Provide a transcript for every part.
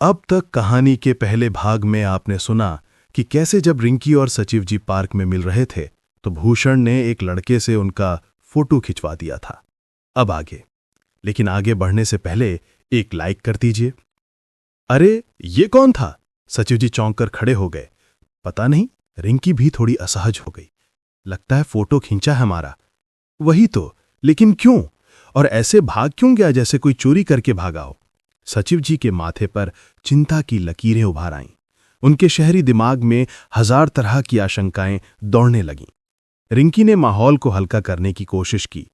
अब तक कहानी के पहले भाग में आपने सुना कि कैसे जब रिंकी और सचिव जी पार्क में मिल रहे थे तो भूषण ने एक लड़के से उनका फोटो खिंचवा दिया था। अब आगे, लेकिन आगे बढ़ने से पहले एक लाइक कर दीजिए। अरे ये कौन था? सचिव जी चौंक कर खड़े हो गए। पता नहीं, रिंकी भी थोड़ी असहज हो गई। लगता है फोटो खींचा है हमारा। वही तो, लेकिन क्यों? और ऐसे भाग क्यों गया जैसे कोई चोरी करके भागा हो? सचिव जी के माथे पर चिंता की लकीरें उभार आईं। उनके शहरी दिमाग में हजार तरह की आशंकाएं दौड़ने लगीं। रिंकी ने माहौल को हल्का करने की कोशिश की।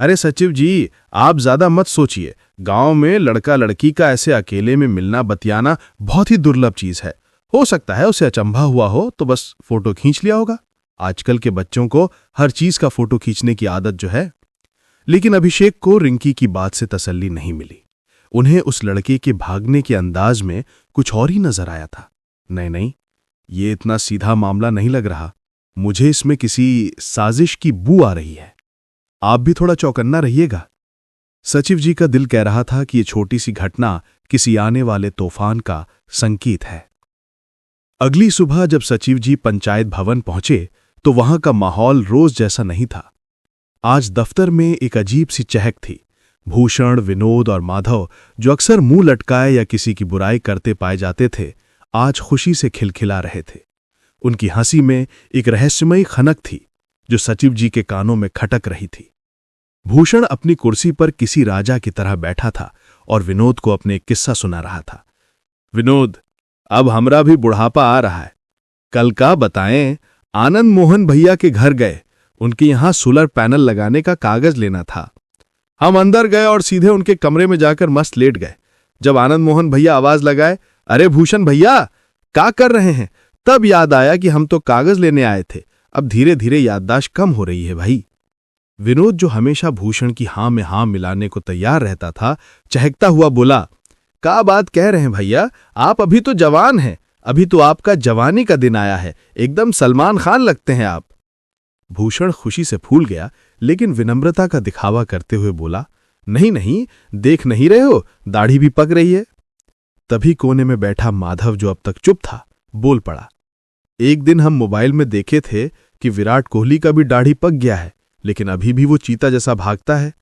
अरे सचिव जी, आप ज्यादा मत सोचिए। गांव में लड़का लड़की का ऐसे अकेले में मिलना बतियाना बहुत ही दुर्लभ चीज है। हो सकता है उसे अचंभा हुआ हो तो बस फोटो खींच लिया होगा। आजकल के बच्चों को हर चीज का फोटो खींचने की आदत जो है। लेकिन अभिषेक को रिंकी की बात से तसल्ली नहीं मिली। उन्हें उस लड़के के भागने के अंदाज में कुछ और ही नजर आया था। नहीं, ये इतना सीधा मामला नहीं लग रहा। मुझे इसमें किसी साजिश की बू आ रही है। आप भी थोड़ा चौकन्ना रहिएगा। सचिव जी का दिल कह रहा था कि ये छोटी सी घटना किसी आने वाले तूफान का संकेत है। अगली सुबह जब सचिव जी पंचायत भवन पहुंचे तो वहां का माहौल रोज जैसा नहीं था। आज दफ्तर में एक अजीब सी चहक थी। भूषण, विनोद और माधव, जो अक्सर मुंह लटकाए या किसी की बुराई करते पाए जाते थे, आज खुशी से खिलखिला रहे थे। उनकी हंसी में एक रहस्यमयी खनक थी जो सचिव जी के कानों में खटक रही थी। भूषण अपनी कुर्सी पर किसी राजा की तरह बैठा था और विनोद को अपने एक किस्सा सुना रहा था। विनोद, अब हमरा भी बुढ़ापा आ रहा है। कल का बताएं, आनंद मोहन भैया के घर गए। उनके यहां सोलर पैनल लगाने का कागज लेना था। हम अंदर गए और सीधे उनके कमरे में जाकर मस्त लेट गए। जब आनंद मोहन भैया आवाज लगाए, अरे भूषण भैया, क्या कर रहे हैं, तब याद आया कि हम तो कागज लेने आए थे। अब धीरे धीरे याददाश्त कम हो रही है भाई। विनोद, जो हमेशा भूषण की हां में हां मिलाने को तैयार रहता था, चहकता हुआ बोला, क्या बात कह रहे हैं भैया, आप अभी तो जवान हैं। अभी तो आपका जवानी का दिन आया है। एकदम सलमान खान लगते हैं आप। भूषण खुशी से फूल गया, लेकिन विनम्रता का दिखावा करते हुए बोला, नहीं, देख नहीं रहे हो, दाढ़ी भी पक रही है। तभी कोने में बैठा माधव, जो अब तक चुप था, बोल पड़ा, एक दिन हम मोबाइल में देखे थे कि विराट कोहली का भी दाढ़ी पक गया है, लेकिन अभी भी वो चीता जैसा भागता है।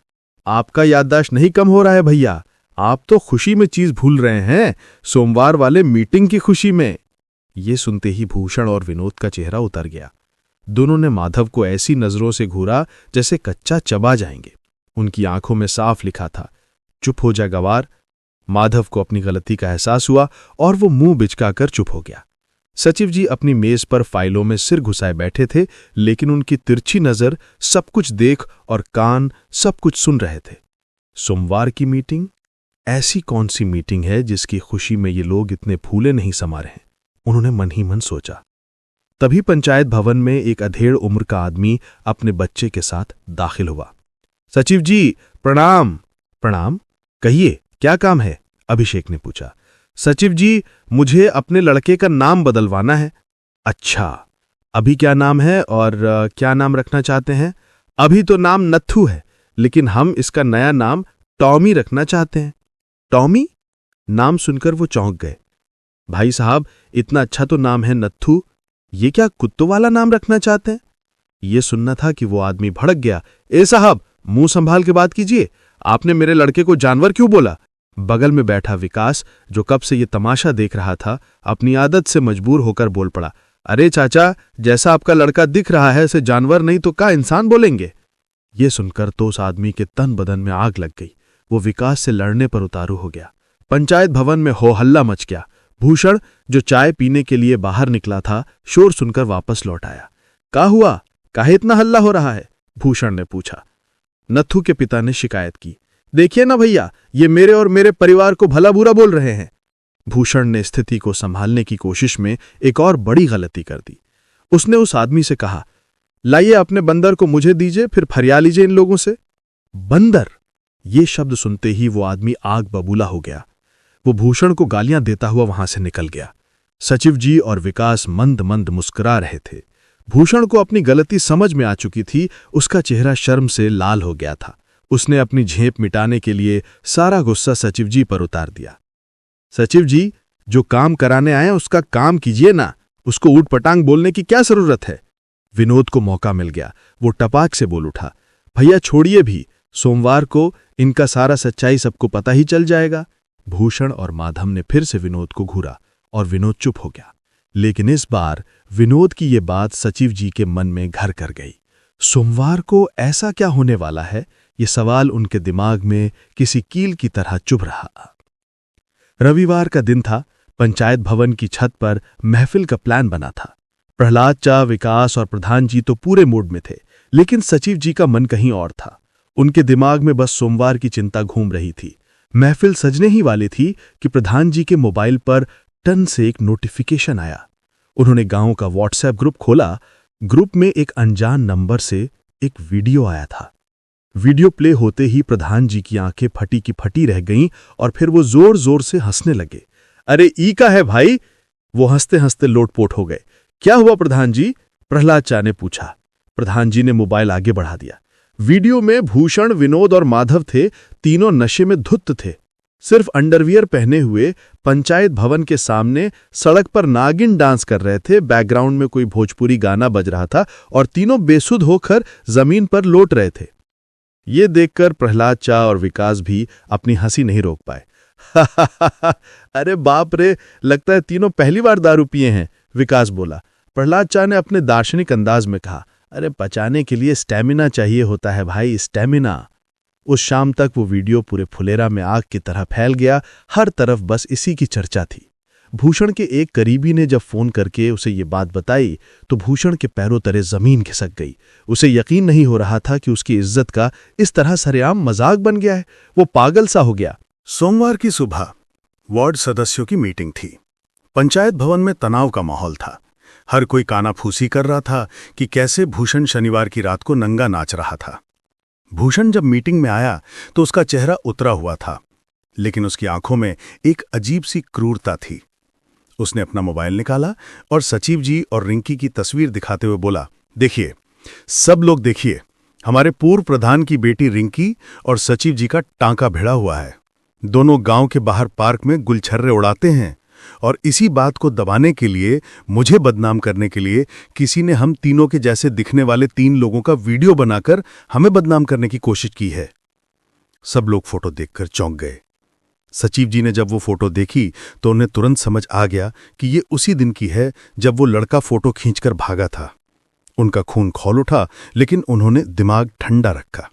आपका याददाश्त नहीं कम हो रहा है भैया। आप तो खुशी में चीज भूल रहे हैं, सोमवार वाले मीटिंग की खुशी में। ये सुनते ही भूषण और विनोद का चेहरा उतर गया। दोनों ने माधव को ऐसी नजरों से घूरा जैसे कच्चा चबा जाएंगे। उनकी आंखों में साफ लिखा था, चुप हो जा गवार। माधव को अपनी गलती का एहसास हुआ और वो मुंह बिचकाकर चुप हो गया। सचिव जी अपनी मेज पर फाइलों में सिर घुसाए बैठे थे, लेकिन उनकी तिरछी नजर सब कुछ देख और कान सब कुछ सुन रहे थे। सोमवार की मीटिंग? ऐसी कौन सी मीटिंग है जिसकी खुशी में ये लोग इतने फूले नहीं समा रहे? उन्होंने मन ही मन सोचा। तभी पंचायत भवन में एक अधेड़ उम्र का आदमी अपने बच्चे के साथ दाखिल हुआ। सचिव जी प्रणाम। प्रणाम, कहिए क्या काम है? अभिषेक ने पूछा। सचिव जी, मुझे अपने लड़के का नाम बदलवाना है। अच्छा, अभी क्या नाम है और क्या नाम रखना चाहते हैं? अभी तो नाम नत्थू है, लेकिन हम इसका नया नाम टॉमी रखना चाहते हैं। टॉमी? नाम सुनकर वो चौंक गए। भाई साहब, इतना अच्छा तो नाम है नत्थू, ये क्या कुत्तों वाला नाम रखना चाहते हैं? ये सुनना था कि वो आदमी भड़क गया। ए साहब, मुंह संभाल के बात कीजिए। आपने मेरे लड़के को जानवर क्यों बोला? बगल में बैठा विकास, जो कब से ये तमाशा देख रहा था, अपनी आदत से मजबूर होकर बोल पड़ा। अरे चाचा, जैसा आपका लड़का दिख रहा है इसे जानवर नहीं तो क्या इंसान बोलेंगे? ये सुनकर तो उस आदमी के तन बदन में आग लग गई। वो विकास से लड़ने पर उतारू हो गया। पंचायत भवन में हो हल्ला मच गया। भूषण, जो चाय पीने के लिए बाहर निकला था, शोर सुनकर वापस लौट आया। क्या हुआ, काहे इतना हल्ला हो रहा है? भूषण ने पूछा। नत्थू के पिता ने शिकायत की। देखिए ना भैया, ये मेरे और मेरे परिवार को भला बुरा बोल रहे हैं। भूषण ने स्थिति को संभालने की कोशिश में एक और बड़ी गलती कर दी। उसने उस आदमी से कहा, लाइए अपने बंदर को मुझे दीजिए, फिर फरिया लीजिए इन लोगों से। बंदर? ये शब्द सुनते ही वो आदमी आग बबूला हो गया। वो भूषण को गालियां देता हुआ वहां से निकल गया। सचिव जी और विकास मंद मंद मुस्कुरा रहे थे। भूषण को अपनी गलती समझ में आ चुकी थी। उसका चेहरा शर्म से लाल हो गया था। उसने अपनी झेप मिटाने के लिए सारा गुस्सा सचिव जी पर उतार दिया। सचिव जी, जो काम कराने आए उसका काम कीजिए ना, उसको ऊट पटांग बोलने की क्या जरूरत है। विनोद को मौका मिल गया, वो टपाक से बोल उठा, भैया छोड़िए भी, सोमवार को इनका सारा सच्चाई सबको पता ही चल जाएगा। भूषण और माधव ने फिर से विनोद को घूरा और विनोद चुप हो गया। लेकिन इस बार विनोद की ये बात सचिव जी के मन में घर कर गई। सोमवार को ऐसा क्या होने वाला है, ये सवाल उनके दिमाग में किसी कील की तरह चुभ रहा। रविवार का दिन था। पंचायत भवन की छत पर महफिल का प्लान बना था। प्रहलाद चा, विकास और प्रधान जी तो पूरे मूड में थे, लेकिन सचिव जी का मन कहीं और था। उनके दिमाग में बस सोमवार की चिंता घूम रही थी। महफिल सजने ही वाली थी कि प्रधान जी के मोबाइल पर टन से एक नोटिफिकेशन आया। उन्होंने गांव का व्हाट्सएप ग्रुप खोला। ग्रुप में एक अनजान नंबर से एक वीडियो आया था। वीडियो प्ले होते ही प्रधान जी की आंखें फटी की फटी रह गईं और फिर वो जोर जोर से हंसने लगे। अरे ई का है भाई। वो हंसते हंसते लोटपोट हो गए। क्या हुआ प्रधान जी? प्रहलाद चा ने पूछा। प्रधान जी ने मोबाइल आगे बढ़ा दिया। वीडियो में भूषण, विनोद और माधव थे। तीनों नशे में धुत थे। सिर्फ अंडरवियर पहने हुए पंचायत भवन के सामने सड़क पर नागिन डांस कर रहे थे। बैकग्राउंड में कोई भोजपुरी गाना बज रहा था और तीनों बेसुध होकर जमीन पर लौट रहे थे। ये देखकर प्रहलाद चा और विकास भी अपनी हंसी नहीं रोक पाए। अरे बाप रे, लगता है तीनों पहली बार दारू पिए हैं, विकास बोला। प्रहलाद चा ने अपने दार्शनिक अंदाज में कहा, अरे पचाने के लिए स्टैमिना चाहिए होता है भाई, स्टैमिना। उस शाम तक वो वीडियो पूरे फुलेरा में आग की तरह फैल गया। हर तरफ बस इसी की चर्चा थी। भूषण के एक करीबी ने जब फोन करके उसे ये बात बताई तो भूषण के पैरों तले जमीन खिसक गई। उसे यकीन नहीं हो रहा था कि उसकी इज्जत का इस तरह सरेआम मजाक बन गया है। वो पागल सा हो गया। सोमवार की सुबह वार्ड सदस्यों की मीटिंग थी। पंचायत भवन में तनाव का माहौल था। हर कोई कानाफूसी कर रहा था कि कैसे भूषण शनिवार की रात को नंगा नाच रहा था। भूषण जब मीटिंग में आया तो उसका चेहरा उतरा हुआ था, लेकिन उसकी आंखों में एक अजीब सी क्रूरता थी। उसने अपना मोबाइल निकाला और सचिव जी और रिंकी की तस्वीर दिखाते हुए बोला, देखिए, सब लोग देखिए, हमारे पूर्व प्रधान की बेटी रिंकी और सचिव जी का टांका भिड़ा हुआ है। दोनों गांव के बाहर पार्क में गुलछर्रे उड़ाते हैं और इसी बात को दबाने के लिए, मुझे बदनाम करने के लिए किसी ने हम तीनों के जैसे दिखने वाले 3 लोगों का वीडियो बनाकर हमें बदनाम करने की कोशिश की है। सब लोग फोटो देखकर चौंक गए। सचिव जी ने जब वो फोटो देखी तो उन्हें तुरंत समझ आ गया कि ये उसी दिन की है जब वो लड़का फोटो खींचकर भागा था। उनका खून खौल उठा, लेकिन उन्होंने दिमाग ठंडा रखा।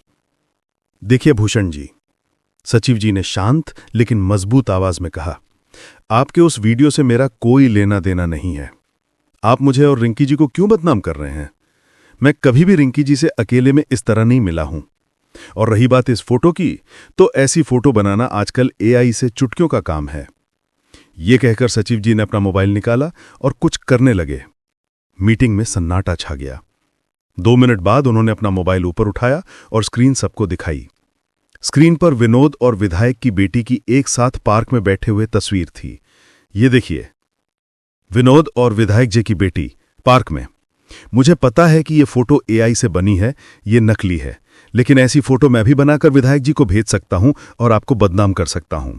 देखिए भूषण जी, सचिव जी ने शांत लेकिन मजबूत आवाज में कहा, आपके उस वीडियो से मेरा कोई लेना देना नहीं है। आप मुझे और रिंकी जी को क्यों बदनाम कर रहे हैं? मैं कभी भी रिंकी जी से अकेले में इस तरह नहीं मिला हूं। और रही बात इस फोटो की, तो ऐसी फोटो बनाना आजकल एआई से चुटकियों का काम है। ये कहकर सचिव जी ने अपना मोबाइल निकाला और कुछ करने लगे। मीटिंग में सन्नाटा छा गया। 2 मिनट बाद उन्होंने अपना मोबाइल ऊपर उठाया और स्क्रीन सबको दिखाई। स्क्रीन पर विनोद और विधायक की बेटी की एक साथ पार्क में बैठे हुए तस्वीर थी। ये देखिए, विनोद और विधायक जी की बेटी पार्क में। मुझे पता है कि ये फोटो एआई से बनी है, ये नकली है, लेकिन ऐसी फोटो मैं भी बनाकर विधायक जी को भेज सकता हूं और आपको बदनाम कर सकता हूं।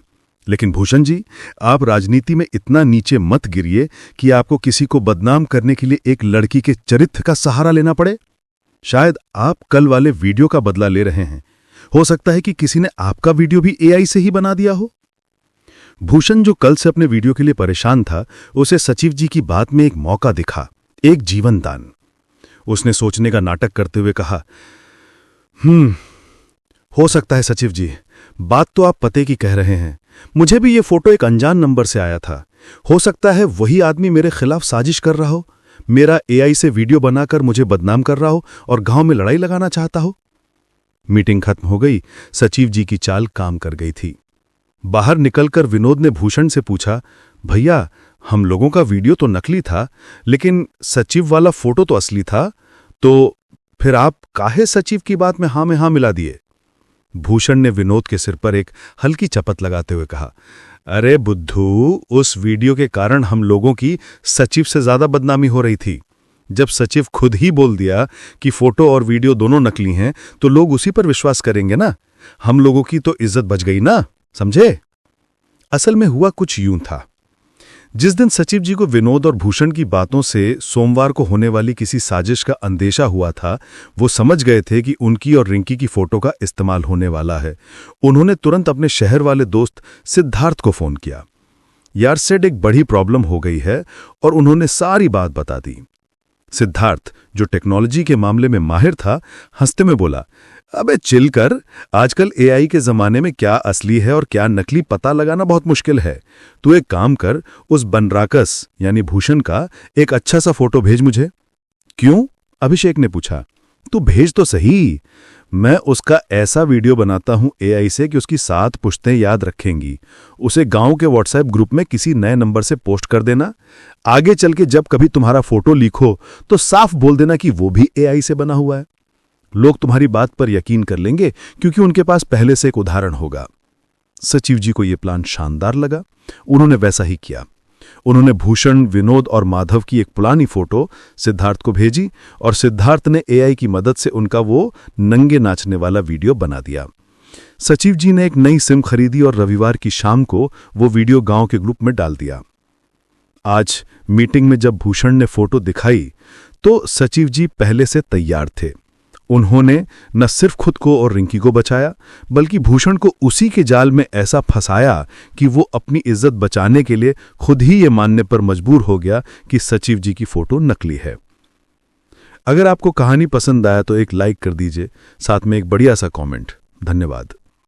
लेकिन भूषण जी, आप राजनीति में इतना नीचे मत गिरिए कि आपको किसी को बदनाम करने के लिए एक लड़की के चरित्र का सहारा लेना पड़े। शायद आप कल वाले वीडियो का बदला ले रहे हैं। हो सकता है कि किसी ने आपका वीडियो भी एआई से ही बना दिया हो। भूषण, जो कल से अपने वीडियो के लिए परेशान था, उसे सचिव जी की बात में एक मौका दिखा, एक जीवन दान। उसने सोचने का नाटक करते हुए कहा, हो सकता है सचिव जी, बात तो आप पते की कह रहे हैं। मुझे भी ये फोटो एक अनजान नंबर से आया था। हो सकता है वही आदमी मेरे खिलाफ साजिश कर रहा हो, मेरा एआई से वीडियो बनाकर मुझे बदनाम कर रहा हो और गांव में लड़ाई लगाना चाहता हो। मीटिंग खत्म हो गई। सचिव जी की चाल काम कर गई थी। बाहर निकलकर विनोद ने भूषण से पूछा, भैया, हम लोगों का वीडियो तो नकली था, लेकिन सचिव वाला फोटो तो असली था, तो फिर आप काहे सचिव की बात में हाँ मिला दिए? भूषण ने विनोद के सिर पर एक हल्की चपत लगाते हुए कहा, अरे बुद्धू, उस वीडियो के कारण हम लोगों की सचिव से ज्यादा बदनामी हो रही थी। जब सचिव खुद ही बोल दिया कि फोटो और वीडियो दोनों नकली हैं, तो लोग उसी पर विश्वास करेंगे ना। हम लोगों की तो इज्जत बच गई ना, समझे? असल में हुआ कुछ यूं था। जिस दिन सचिव जी को विनोद और भूषण की बातों से सोमवार को होने वाली किसी साजिश का अंदेशा हुआ था, वो समझ गए थे कि उनकी और रिंकी की फोटो का इस्तेमाल होने वाला है। उन्होंने तुरंत अपने शहर वाले दोस्त सिद्धार्थ को फोन किया। यार सेड, एक बड़ी प्रॉब्लम हो गई है, और उन्होंने सारी बात बता दी। सिद्धार्थ, जो टेक्नोलॉजी के मामले में माहिर था, हंसते में बोला, अबे चिल कर, आजकल एआई के जमाने में क्या असली है और क्या नकली पता लगाना बहुत मुश्किल है। तू एक काम कर, उस बनराकस यानी भूषण का एक अच्छा सा फोटो भेज मुझे। क्यों? अभिषेक ने पूछा। तू भेज तो सही, मैं उसका ऐसा वीडियो बनाता हूं एआई से कि उसकी 7 पुश्तें याद रखेंगी। उसे गांव के व्हाट्सएप ग्रुप में किसी नए नंबर से पोस्ट कर देना। आगे चल के जब कभी तुम्हारा फोटो लीक हो तो साफ बोल देना कि वो भी एआई से बना हुआ है। लोग तुम्हारी बात पर यकीन कर लेंगे, क्योंकि उनके पास पहले से एक उदाहरण होगा। सचिव जी को यह प्लान शानदार लगा। उन्होंने वैसा ही किया। उन्होंने भूषण, विनोद और माधव की एक पुरानी फोटो सिद्धार्थ को भेजी और सिद्धार्थ ने एआई की मदद से उनका वो नंगे नाचने वाला वीडियो बना दिया। सचिव जी ने एक नई सिम खरीदी और रविवार की शाम को वो वीडियो गांव के ग्रुप में डाल दिया। आज मीटिंग में जब भूषण ने फोटो दिखाई तो सचिव जी पहले से तैयार थे। उन्होंने न सिर्फ खुद को और रिंकी को बचाया, बल्कि भूषण को उसी के जाल में ऐसा फंसाया कि वो अपनी इज्जत बचाने के लिए खुद ही ये मानने पर मजबूर हो गया कि सचिव जी की फोटो नकली है। अगर आपको कहानी पसंद आया तो एक लाइक कर दीजिए, साथ में एक बढ़िया सा कमेंट। धन्यवाद।